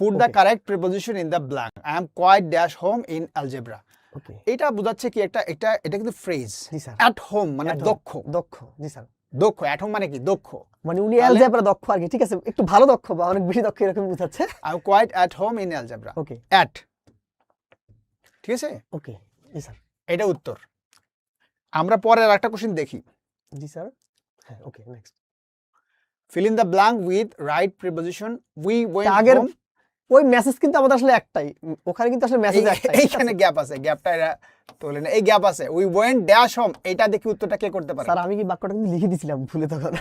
Put the correct preposition in the blank. I am quite dash home in algebra. ওকে এটা বোঝাচ্ছে কি এটা কিন্তু phrase. G sir At home মানে দক্ষ। দক্ষ জি স্যার দক্ষ at home মানে কি দক্ষ। মানে উনি অ্যালজেব্রা দক্ষ আর কি ঠিক আছে একটু ভালো দক্ষ বা অনেক বেশি দক্ষ এরকম বোঝাচ্ছে I am quite at home in algebra. Okay At ঠিক আছে ওকে জি স্যার এটা উত্তর। আমরা পরের একটা কোশ্চেন দেখি। জি স্যার হ্যাঁ okay next Fill in the blank with right preposition. We went আগের home. ওই মেসেজ কিন্তু আমাদের আসলে একটাই ওখানে কিন্তু আসলে মেসেজ একটাই এইখানে গ্যাপ আছে, গ্যাপটা এরা তোলে না, এই গ্যাপ আছে। উই ওয়েন্ট ড্যাশ হোম, এটা দেখি উত্তরটা কে করতে পারে? স্যার আমি কি বাক্যটা কিন্তু লিখে দিয়েছিলাম ভুলে তখন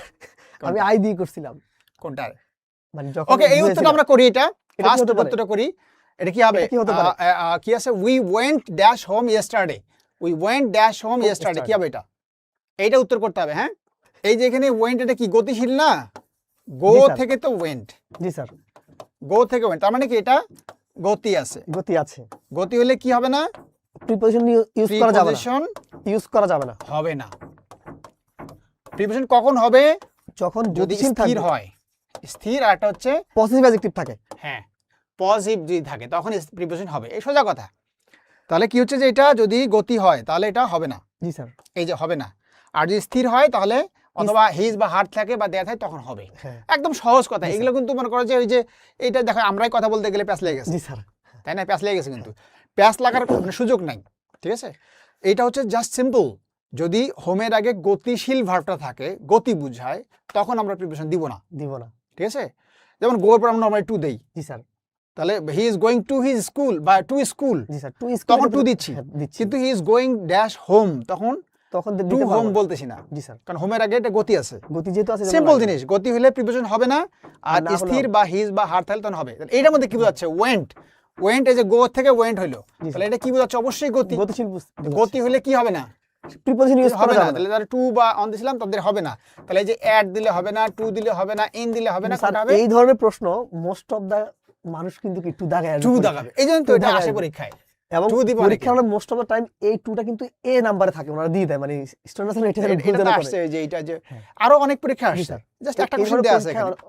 আমি আই দিয়ে করছিলাম কোনটা? মানে যখন ওকে এই উত্তরটা আমরা করি, এটা এটা কি ফার্স্ট হতে পারে? উত্তরটা করি। এটা কি হবে? এটা কি হতে পারে? কি আছে? We went dash home yesterday. We went dash home yesterday, কি হবে এটা? এইটা উত্তর করতে হবে। হ্যাঁ, এই যে এখানে ওয়েন্ট, এটা কি গতিশীল না? গো জি স্যার। থেকে তো ওয়েন্ট, জি স্যার গো থেকে ওয়েন্ট, তার মানে কি এটা গতি আছে। গতি আছে গতি হলে কি হবে না? প্রিপোজিশন ইউজ করা যাবে না প্রিপোজিশন ইউজ করা যাবে না হবে না। প্রিপোজিশন কখন হবে? যখন যদি গতিশীল স্থির থাকবে হয়, স্থির, আর একটা হচ্ছে পজিটিভ অ্যাডজেক্টিভ থাকে হ্যাঁ পজিটিভ যদি থাকে তখন প্রিপোজিশন হবে, এই সোজা কথা। তাহলে কি হচ্ছে যে এটা যদি গতি হয় তাহলে এটা হবে না, জি স্যার এই যে হবে না। আর যদি স্থির হয় তাহলে অথবা হিজ বা হার্ট থাকে বা দেয়া থাকে তখন হবে। হ্যাঁ একদম সহজ কথা। এগুলো কিন্তু মনে করো যে ওই যে এইটা দেখো আমরাই কথা বলতে গেলে প্যাঁচ লেগে গেছে, জি স্যার তাই না? প্যাঁচ লেগে গেছে, কিন্তু প্যাঁচ লাগার কোনো সুযোগ নাই, ঠিক আছে? এইটা হচ্ছে জাস্ট সিম্পল। যদি হোমের আগে গতিশীল ভার্বটা থাকে, গতি বুঝায়, তখন আমরা প্রিপোজিশন দিব না, দিব না ঠিক আছে? যেমন গোর পর আমরা নরমালি টু দেই, জি স্যার তাহলে he is going to his school বা টু স্কুল, জি স্যার টু তখন টু দিচ্ছি। কিন্তু he is going dash home, তখন তখন টু হোম বলতেছি না, জি স্যার কারণ হোমের আগে এটা গতি আছে। গতি যেহেতু আছে সিম্পল জিনিস, গতি হলে প্রিপোজিশন হবে না, আর না হলেও স্থির বা হিজ বা হার থাকলে তখন হবে। এইটার মধ্যে কি বোঝাচ্ছে? ওয়েন্ট, ওয়েন্ট এই যে গো থেকে ওয়েন্ট হইলো, জি তাহলে এটা কি বোঝাচ্ছে? অবশ্যই গতি। গতিশীল গতি হলে কি হবে না? প্রিপোজিশন ইউজ করা হবে না। যাবে না তাহলে তারা টু বা অন দিছিলাম, তাদের হবে না। তাহলে এই যে অ্যাড দিলে হবে না, টু দিলে হবে না, ইন দিলে হবে না, স্যার কোনটা হবে? এই ধরনের প্রশ্ন মোস্ট অফ দা মানুষ কিন্তু কি টু দাগায় টু দাগাবে, এই জন্য তো টু এটা দাগায় আসে আসবে। পরীক্ষায়। এবং টু দিব পরীক্ষা হলে মোস্ট অফ দা টাইম এই টুটা কিন্তু এ নাম্বারে থাকে ওনারা দিয়ে দেয় মানে স্টুডেন্টরা এটা এটা তো আসছে যে এটা যে আরো অনেক পরীক্ষা আসছে, জাস্ট একটা কোশ্চেন দেয়া আছে এখানে।